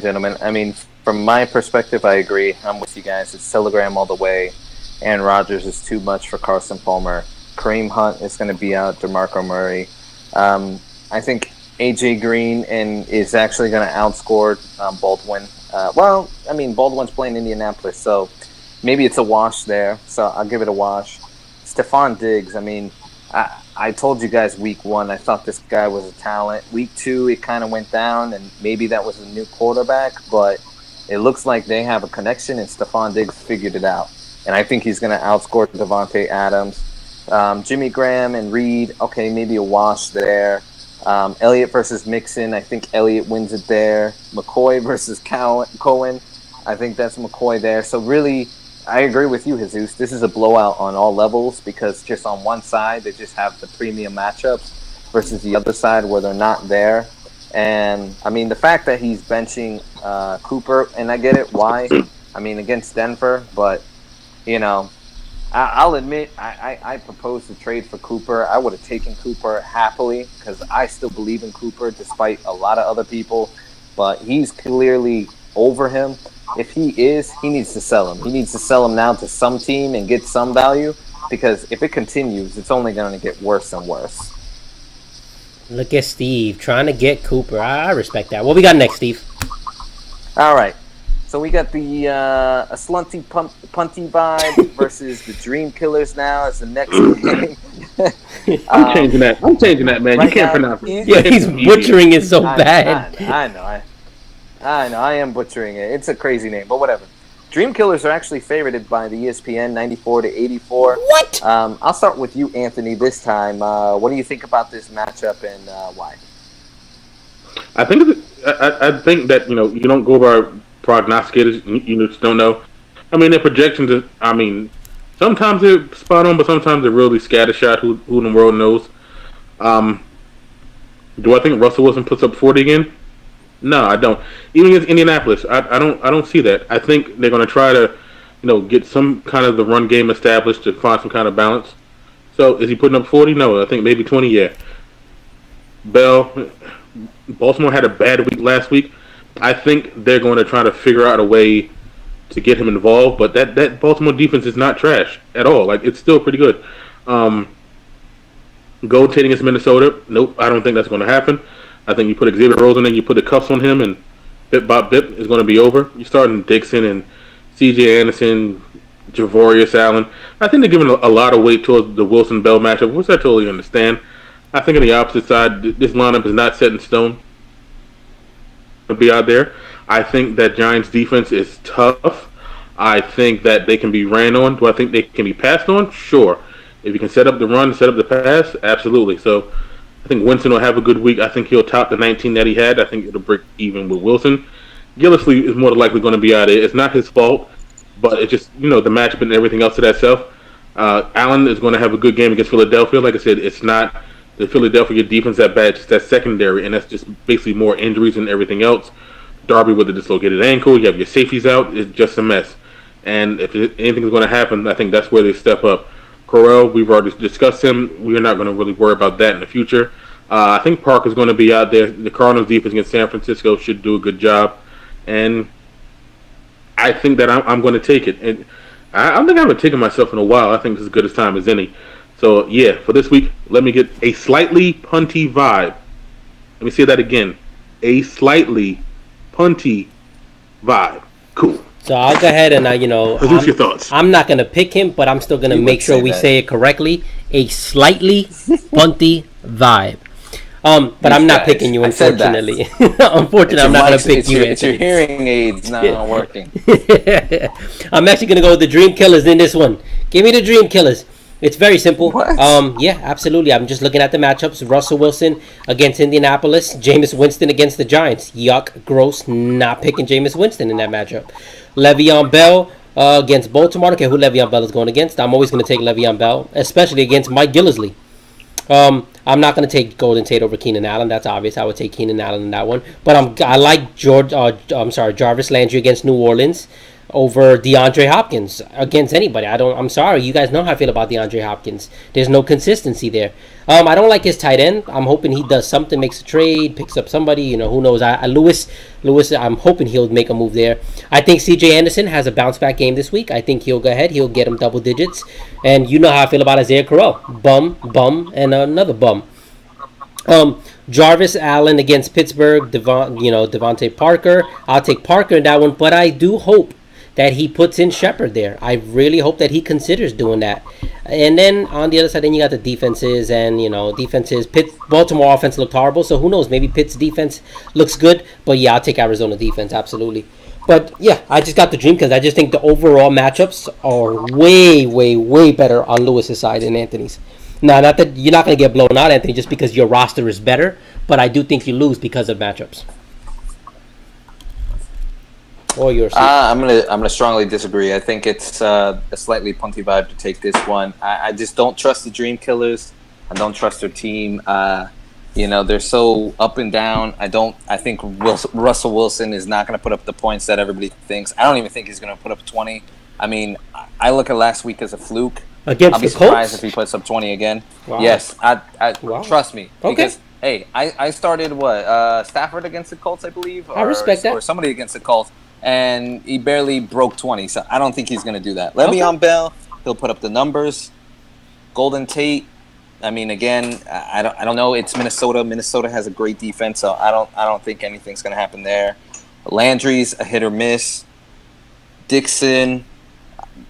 gentlemen. I mean, from my perspective, I agree. I'm with you guys. It's Telegram all the way. Aaron Rodgers is too much for Carson Palmer. Kareem Hunt is going to be out. DeMarco Murray. I think AJ Green is actually going to outscore Baldwin. Baldwin's playing Indianapolis, so maybe it's a wash there. So I'll give it a wash. Stephon Diggs. I mean, I told you guys week 1, I thought this guy was a talent. Week 2, it kind of went down, and maybe that was a new quarterback, but it looks like they have a connection, and Stephon Diggs figured it out. And I think he's going to outscore Devontae Adams. Jimmy Graham and Reed, okay, maybe a wash there. Elliott versus Mixon, I think Elliott wins it there. McCoy versus Cohen, I think that's McCoy there. So really, I agree with you, Jesus. This is a blowout on all levels because just on one side, they just have the premium matchups versus the other side where they're not there. And, I mean, the fact that he's benching Cooper, and I get it, why? I mean, against Denver, but, you know, I'll admit I proposed to trade for Cooper. I would have taken Cooper happily because I still believe in Cooper despite a lot of other people. But he's clearly over him. If he needs to sell him. He needs to sell him now to some team and get some value because if it continues, it's only going to get worse and worse. Look at Steve trying to get Cooper. I respect that. What we got next, Steve? All right. So we got the a slunty punty vibe versus the Dream Killers now as the next game. I'm changing that, man. Right, you can't pronounce it. Yeah, he's butchering it so bad. I know. I am butchering it. It's a crazy name, but whatever. Dream Killers are actually favored by the ESPN 94-84. What? I'll start with you, Anthony, this time. What do you think about this matchup and why? I think that, you know, you don't go by prognosticators, you just don't know. I mean, their projections, sometimes they're spot on, but sometimes they're really scattershot. Who in the world knows? Do I think Russell Wilson puts up 40 again? No, I don't. Even against Indianapolis, I don't see that. I think they're going to try to, get some kind of the run game established to find some kind of balance. So, is he putting up 40? No, I think maybe 20. Yeah. Baltimore had a bad week last week. I think they're going to try to figure out a way to get him involved, but that Baltimore defense is not trash at all. Like, it's still pretty good. Gold Tate against Minnesota, nope, I don't think that's going to happen. I think you put Xavier Rhodes in there, you put the cuffs on him, and bip bop bip is going to be over. You're starting Dixon and C.J. Anderson, Javorius Allen. I think they're giving a lot of weight towards the Wilson-Bell matchup, which I totally understand. I think on the opposite side, this lineup is not set in stone to be out there. I think that Giants defense is tough. I think that they can be ran on. Do I think they can be passed on? Sure. If you can set up the run, set up the pass, absolutely. So I think Winston will have a good week. I think he'll top the 19 that he had. I think it'll break even with Wilson. Gillislee is more than likely going to be out there. It's not his fault, but it's just, the matchup and everything else to that self. Allen is going to have a good game against Philadelphia. Like I said, it's not the Philadelphia defense that bad. It's that secondary, and that's just basically more injuries and everything else. Darby with a dislocated ankle. You have your safeties out. It's just a mess. And if anything is going to happen, I think that's where they step up. Corral, we've already discussed him. We're not going to really worry about that in the future. I think Park is going to be out there. The Cardinals' defense against San Francisco should do a good job. And I think that I'm going to take it. And I don't think I haven't taken myself in a while. I think it's as good a time as any. So, yeah, for this week, let me get a slightly punty vibe. Let me say that again. A slightly punty vibe. Cool. So I'll go ahead and, What's your thoughts? I'm not going to pick him, but I'm still going to make sure we say it correctly. A slightly punty vibe. But I'm not picking you, unfortunately. Unfortunately, I'm not going to pick you. It's your hearing aids not working. I'm actually going to go with the Dream Killers in this one. Give me the Dream Killers. It's very simple. What? Yeah, absolutely. I'm just looking at the matchups. Russell Wilson against Indianapolis. Jameis Winston against the Giants. Yuck, gross. Not picking Jameis Winston in that matchup. Le'Veon Bell against Baltimore. I don't care who Le'Veon Bell is going against. I'm always going to take Le'Veon Bell, especially against Mike Gillislee. I'm not going to take Golden Tate over Keenan Allen. That's obvious. I would take Keenan Allen in that one. But I like Jarvis Landry against New Orleans over DeAndre Hopkins against anybody. I'm sorry. You guys know how I feel about DeAndre Hopkins. There's no consistency there. I don't like his tight end. I'm hoping he does something, makes a trade, picks up somebody. Who knows? Lewis, I'm hoping he'll make a move there. I think C.J. Anderson has a bounce-back game this week. I think he'll go ahead. He'll get him double digits. And you know how I feel about Isaiah Crowell. Bum, and another bum. Jarvis Allen against Pittsburgh. Devontae Parker. I'll take Parker in that one, but I do hope that he puts in Shepard there. I really hope that he considers doing that. And then on the other side, then you got the defenses and, defenses. Baltimore offense looked horrible, so who knows? Maybe Pitt's defense looks good. But, yeah, I'll take Arizona defense, absolutely. But, yeah, I just got the dream because I just think the overall matchups are way, way, way better on Lewis's side than Anthony's. Now, not that you're not going to get blown out, Anthony, just because your roster is better, but I do think you lose because of matchups. Or yours? I'm gonna strongly disagree. I think it's a slightly punty vibe to take this one. I just don't trust the Dream Killers. I don't trust their team. They're so up and down. I think Russell Wilson is not going to put up the points that everybody thinks. I don't even think he's going to put up 20. I mean, I look at last week as a fluke. Against I'll be surprised if he puts up 20 again. Wow. Yes, Wow. Trust me. Okay. Because, hey, I started Stafford against the Colts, I believe. I respect that. Or somebody against the Colts. And he barely broke 20, so I don't think he's going to do that. Le'Veon Bell, he'll put up the numbers. Golden Tate, I mean, again, I don't know. It's Minnesota. Minnesota has a great defense, so I don't think anything's going to happen there. Landry's a hit or miss. Dixon,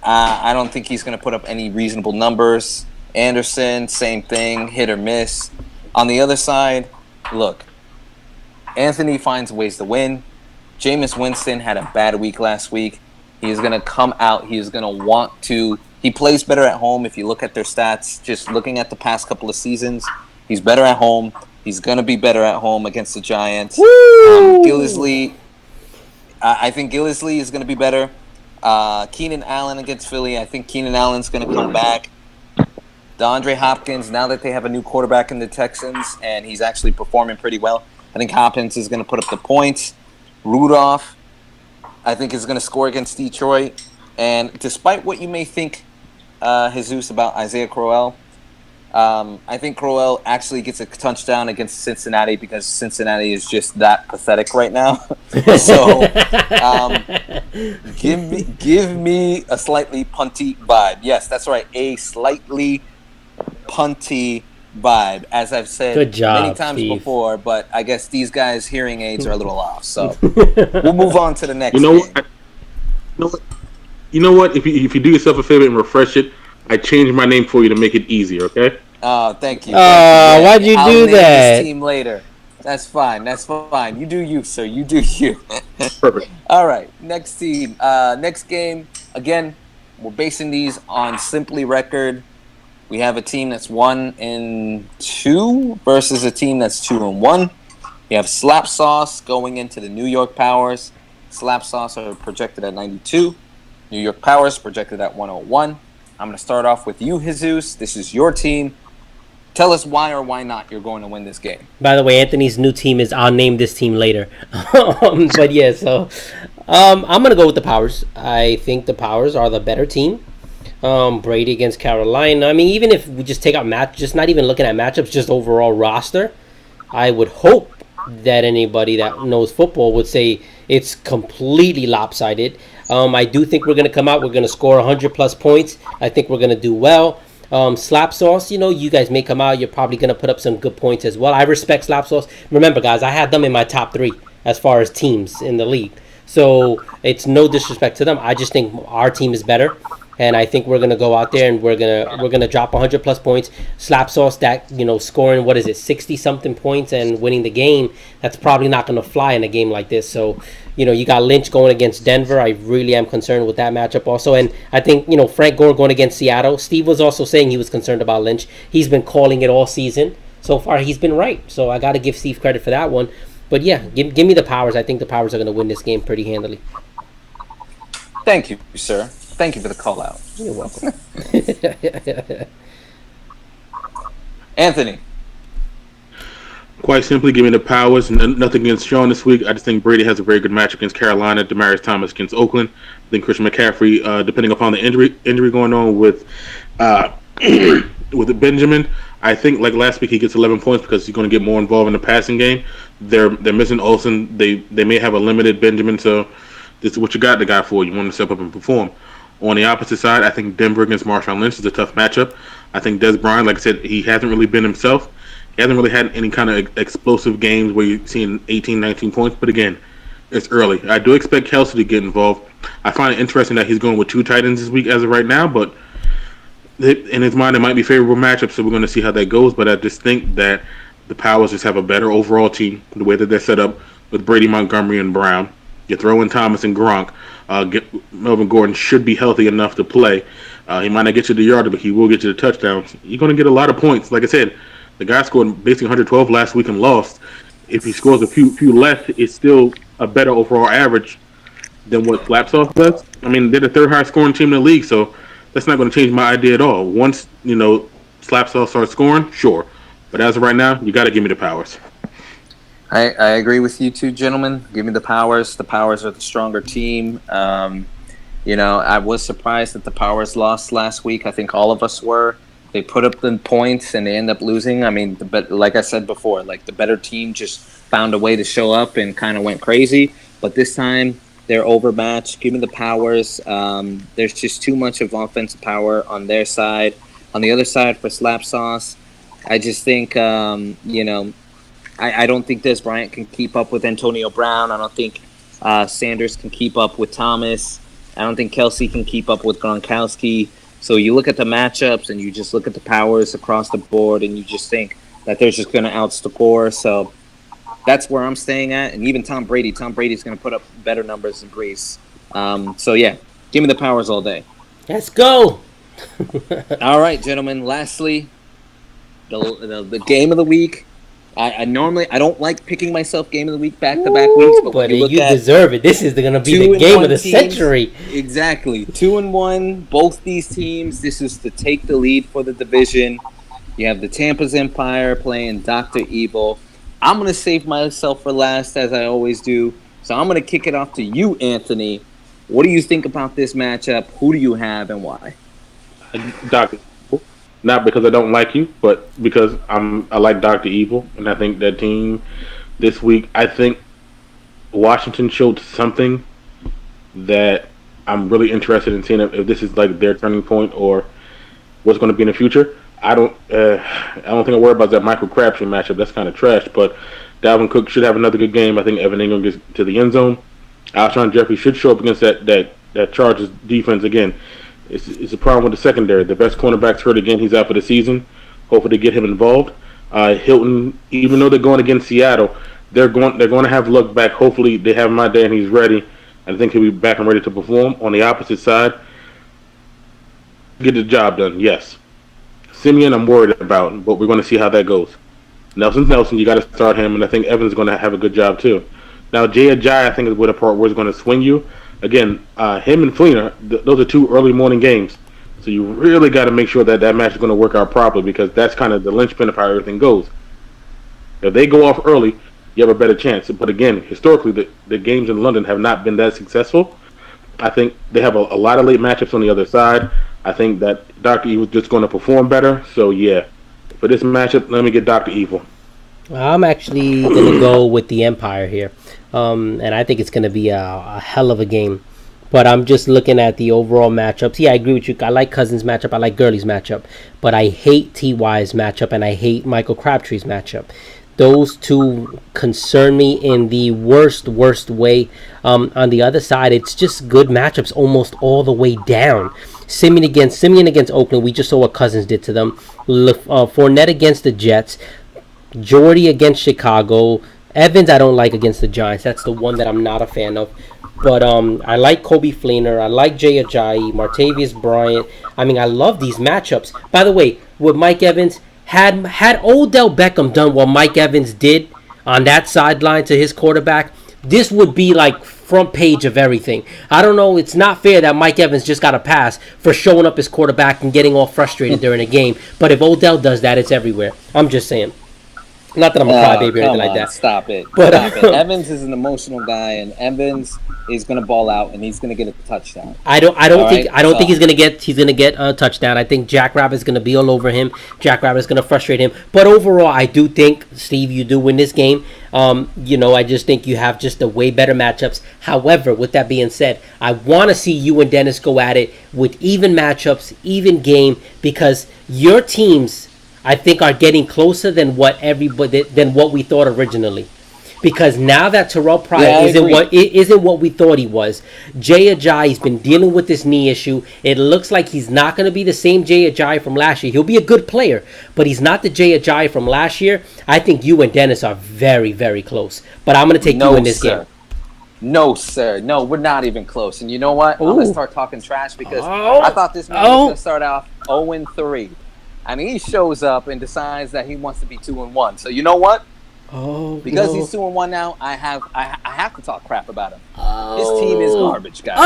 I don't think he's going to put up any reasonable numbers. Anderson, same thing, hit or miss. On the other side, look, Anthony finds ways to win. Jameis Winston had a bad week last week. He is going to come out. He is going to want to. He plays better at home. If you look at their stats, just looking at the past couple of seasons, he's better at home. He's going to be better at home against the Giants. Gillislee, I think Gillislee is going to be better. Keenan Allen against Philly. I think Keenan Allen's going to come back. DeAndre Hopkins, now that they have a new quarterback in the Texans, and he's actually performing pretty well, I think Hopkins is going to put up the points. Rudolph, I think, is going to score against Detroit. And despite what you may think, Jesus, about Isaiah Crowell, I think Crowell actually gets a touchdown against Cincinnati because Cincinnati is just that pathetic right now. So give me a slightly punty vibe. Yes, that's right, a slightly punty vibe, as I've said many times before, but I guess these guys' hearing aids are a little off, so we'll move on to the next game. You know what? If you do yourself a favor and refresh it, I changed my name for you to make it easier, okay? Oh, thank you. Why'd you do that? This team later. That's fine. You do you, sir. You do you. Perfect. All right, next team. Next game. Again, we're basing these on Simply Record. We have a team that's 1-2 versus a team that's 2-1. You have Slap Sauce going into the New York Powers. Slap Sauce are projected at 92. New York Powers projected at 101. I'm going to start off with you, Jesus. This is your team. Tell us why or why not you're going to win this game. By the way, Anthony's new team is I'll name this team later. But yeah, so I'm gonna go with the Powers. I think the Powers are the better team. Brady against Carolina. I mean, even if we just take out just not even looking at matchups, just overall roster, I would hope that anybody that knows football would say it's completely lopsided. I do think we're going to come out. We're going to score 100 plus points. I think we're going to do well. Slap Sauce, you guys may come out. You're probably going to put up some good points as well. I respect Slap Sauce. Remember, guys, I had them in my top 3 as far as teams in the league. So it's no disrespect to them. I just think our team is better. And I think we're gonna go out there and we're gonna drop 100 plus points. Slap Sauce, that scoring 60 something points and winning the game. That's probably not gonna fly in a game like this. So you got Lynch going against Denver. I really am concerned with that matchup also. And I think Frank Gore going against Seattle. Steve was also saying he was concerned about Lynch. He's been calling it all season. So far he's been right. So I got to give Steve credit for that one. But yeah, give me the Powers. I think the Powers are gonna win this game pretty handily. Thank you, sir. Thank you for the call out. You're welcome. Anthony. Quite simply, give me the Powers. Nothing against Sean this week. I just think Brady has a very good match against Carolina. Demaryius Thomas against Oakland. I think Christian McCaffrey, depending upon the injury going on with with Benjamin, I think like last week he gets 11 points because he's going to get more involved in the passing game. They're missing Olsen. They may have a limited Benjamin, so this is what you got the guy for. You want to step up and perform. On the opposite side, I think Denver against Marshawn Lynch is a tough matchup. I think Des Bryant, like I said, he hasn't really been himself. He hasn't really had any kind of explosive games where you're seeing 18, 19 points. But again, it's early. I do expect Kelsey to get involved. I find it interesting that he's going with 2 tight ends this week as of right now. But in his mind, it might be favorable matchups, so we're going to see how that goes. But I just think that the Powers just have a better overall team, the way that they're set up with Brady, Montgomery, and Brown. You throw in Thomas and Gronk. Melvin Gordon should be healthy enough to play. He might not get you the yard, but he will get you the touchdowns. You're going to get a lot of points. Like I said, the guy scored basically 112 last week and lost. If he scores a few less, it's still a better overall average than what Slap Sauce does. I mean, they're the 3rd highest scoring team in the league, so that's not going to change my idea at all. Once, Slap Sauce starts scoring, sure. But as of right now, you got to give me the Powers. I agree with you two gentlemen. Give me the Powers. The Powers are the stronger team. I was surprised that the Powers lost last week. I think all of us were. They put up the points and they end up losing. I mean, like I said before, like the better team just found a way to show up and kind of went crazy. But this time they're overmatched. Give me the Powers. There's just too much of offensive power on their side. On the other side for Slap Sauce, I just think, I don't think Des Bryant can keep up with Antonio Brown. I don't think Sanders can keep up with Thomas. I don't think Kelsey can keep up with Gronkowski. So you look at the matchups and you just look at the Powers across the board and you just think that they're just going to outscore. So that's where I'm staying at. And even Tom Brady's going to put up better numbers than Brees. So yeah, give me the Powers all day. Let's go. All right, gentlemen. Lastly, the game of the week. I normally don't like picking myself game of the week back-to-back weeks, but you deserve it. This is going to be the game of the century. Exactly. 2-1, both these teams. This is to take the lead for the division. You have the Tampa's Empire playing Dr. Evil. I'm going to save myself for last, as I always do. So I'm going to kick it off to you, Anthony. What do you think about this matchup? Who do you have and why? Dr. Not because I don't like you, but because I like Dr. Evil, and I think that team this week, I think Washington showed something that I'm really interested in seeing if this is like their turning point or what's going to be in the future. I don't think I worry about that Michael Crabtree matchup. That's kind of trash, but Dalvin Cook should have another good game. I think Evan Ingram gets to the end zone. Alshon Jeffrey should show up against that Chargers defense again. It's a problem with the secondary. The best cornerback's hurt again. He's out for the season. Hopefully, they get him involved. Hilton, even though they're going against Seattle, they're going to have Luck back. Hopefully, they have him out there and he's ready. I think he'll be back and ready to perform. On the opposite side, get the job done. Yes, Simeon, I'm worried about, but we're going to see how that goes. Nelson. You got to start him, and I think Evans is going to have a good job too. Now, Jay Ajayi, I think, is where the part where it's going to swing you. Again, him and Fleener, those are 2 early morning games. So you really got to make sure that that match is going to work out properly because that's kind of the linchpin of how everything goes. If they go off early, you have a better chance. But again, historically, the games in London have not been that successful. I think they have a lot of late matchups on the other side. I think that Dr. Evil's just going to perform better. So, yeah, for this matchup, let me get Dr. Evil. I'm actually going to go with the Empire here. And I think it's going to be a hell of a game. But I'm just looking at the overall matchups. Yeah, I agree with you. I like Cousins' matchup. I like Gurley's matchup. But I hate T.Y.'s matchup, and I hate Michael Crabtree's matchup. Those two concern me in the worst way. On the other side, it's just good matchups almost all the way down. Simeon against Oakland. We just saw what Cousins did to them. Fournette against the Jets. Jordy against Chicago. Evans I don't like against the Giants. That's the one that I'm not a fan of. But I like Kobe Fleener. I like Jay Ajayi, Martavius Bryant. I mean, I love these matchups. By the way, with Mike Evans, had Odell Beckham done what Mike Evans did on that sideline to his quarterback, this would be like front page of everything. I don't know. It's not fair that Mike Evans just got a pass for showing up his quarterback and getting all frustrated during a game. But if Odell does that, it's everywhere. I'm just saying. Not that I'm a crybaby or anything like that. Stop it. Stop it. Evans is an emotional guy, and Evans is going to ball out, and he's going to get a touchdown. I don't think he's going to get a touchdown. I think Jackrabbit's going to be all over him. Jackrabbit's going to frustrate him. But overall, I do think, Steve, you do win this game. I just think you have just the way better matchups. However, with that being said, I want to see you and Dennis go at it with even matchups, even game, because your teams, I think, are getting closer than what we thought originally. Because now that Terrell Pryor isn't what we thought he was. Jay Ajayi's been dealing with this knee issue. It looks like he's not going to be the same Jay Ajayi from last year. He'll be a good player, but he's not the Jay Ajayi from last year. I think you and Dennis are very, very close. But I'm going to take you in this game. No, sir. No, we're not even close. And you know what? I'm going to start talking trash because I thought this man was going to start off 0-3. And he shows up and decides that he wants to be 2-1. So you know what? Because he's 2-1 now, I have to talk crap about him. His team is garbage, guys.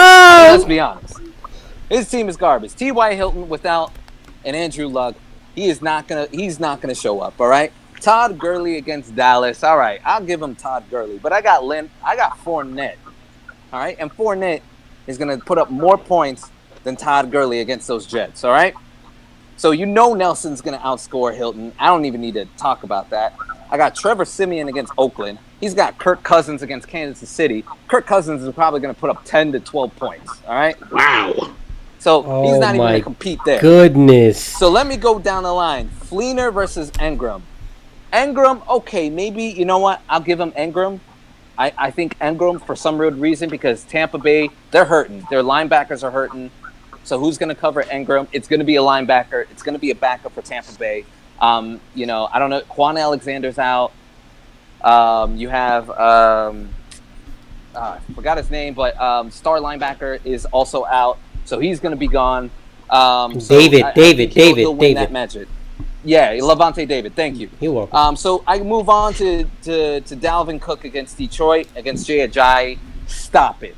Let's be honest. His team is garbage. T.Y. Hilton without an Andrew Luck, he's not gonna show up. All right. Todd Gurley against Dallas. All right, I'll give him Todd Gurley, but I got Fournette. All right, and Fournette is gonna put up more points than Todd Gurley against those Jets. All right. So you know Nelson's going to outscore Hilton. I don't even need to talk about that. I got Trevor Siemian against Oakland. He's got Kirk Cousins against Kansas City. Kirk Cousins is probably going to put up 10 to 12 points. All right? Wow. So he's not even going to compete there. Goodness. So let me go down the line. Fleener versus Engram. Engram, okay, maybe, you know what? I'll give him Engram. I think Engram for some weird reason because Tampa Bay, they're hurting. Their linebackers are hurting. So who's going to cover Engram? It's going to be a linebacker. It's going to be a backup for Tampa Bay. I don't know. Quan Alexander's out. You have I forgot his name, but star linebacker is also out. So he's going to be gone. David. That matchup. Yeah, Levante David. Thank you. You're welcome. So I move on to Dalvin Cook against Detroit, against Jay Ajayi. Stop it.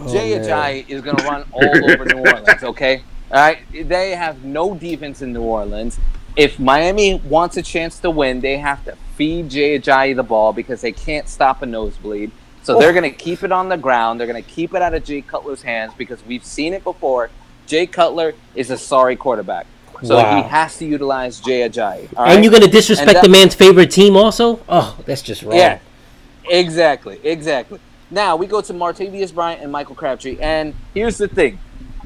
Jay Ajayi is going to run all over New Orleans, okay? All right? They have no defense in New Orleans. If Miami wants a chance to win, they have to feed Jay Ajayi the ball because they can't stop a nosebleed. So they're going to keep it on the ground. They're going to keep it out of Jay Cutler's hands because we've seen it before. Jay Cutler is a sorry quarterback. So he has to utilize Jay Ajayi. All right? And you're going to disrespect the man's favorite team also? Oh, that's just wrong. Yeah, exactly. Now, we go to Martavius Bryant and Michael Crabtree. And here's the thing.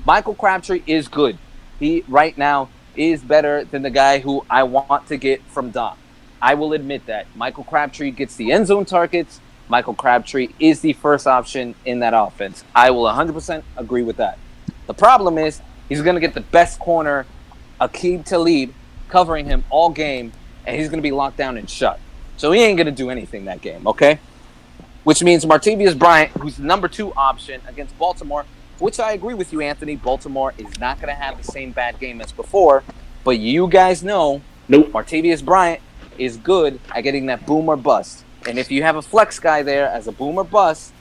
Michael Crabtree is good. He, right now, is better than the guy who I want to get from Doc. I will admit that. Michael Crabtree gets the end zone targets. Michael Crabtree is the first option in that offense. I will 100% agree with that. The problem is he's going to get the best corner, Aqib Talib, covering him all game, and he's going to be locked down and shut. So he ain't going to do anything that game, okay? Which means Martavius Bryant, who's the number 2 option against Baltimore, which I agree with you, Anthony. Baltimore is not going to have the same bad game as before, but you guys know Martavius Bryant is good at getting that boom or bust. And if you have a flex guy there as a boom or bust,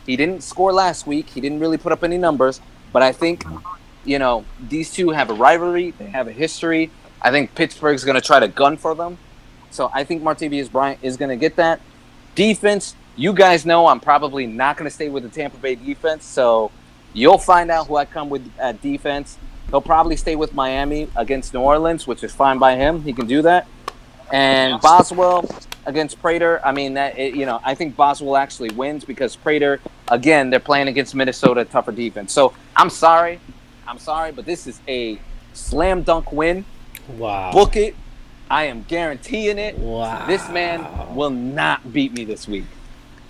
he didn't score last week. He didn't really put up any numbers, but I think these two have a rivalry. They have a history. I think Pittsburgh's going to try to gun for them. So I think Martavius Bryant is going to get that. Defense, you guys know I'm probably not going to stay with the Tampa Bay defense. So you'll find out who I come with at defense. He'll probably stay with Miami against New Orleans, which is fine by him. He can do that. And Boswell against Prater, I mean, I think Boswell actually wins because Prater, again, they're playing against Minnesota, tougher defense. So I'm sorry, but this is a slam dunk win. Wow. Book it. I am guaranteeing it. Wow. This man will not beat me this week.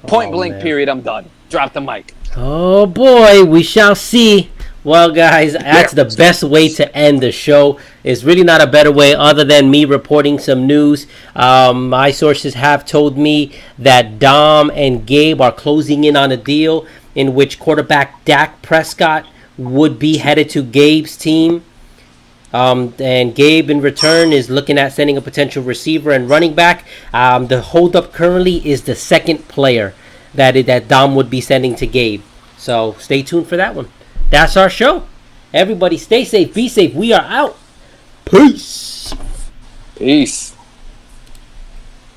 Point blank, man. period. I'm done. Drop the mic. Oh boy, we shall see. Well, guys, that's the best way to end the show. It's really not a better way other than me reporting some news. My sources have told me that Dom and Gabe are closing in on a deal in which quarterback Dak Prescott would be headed to Gabe's team. And Gabe, in return, is looking at sending a potential receiver and running back. The holdup currently is the second player that Dom would be sending to Gabe. So stay tuned for that one. That's our show. Everybody stay safe, be safe. We are out. Peace. Peace.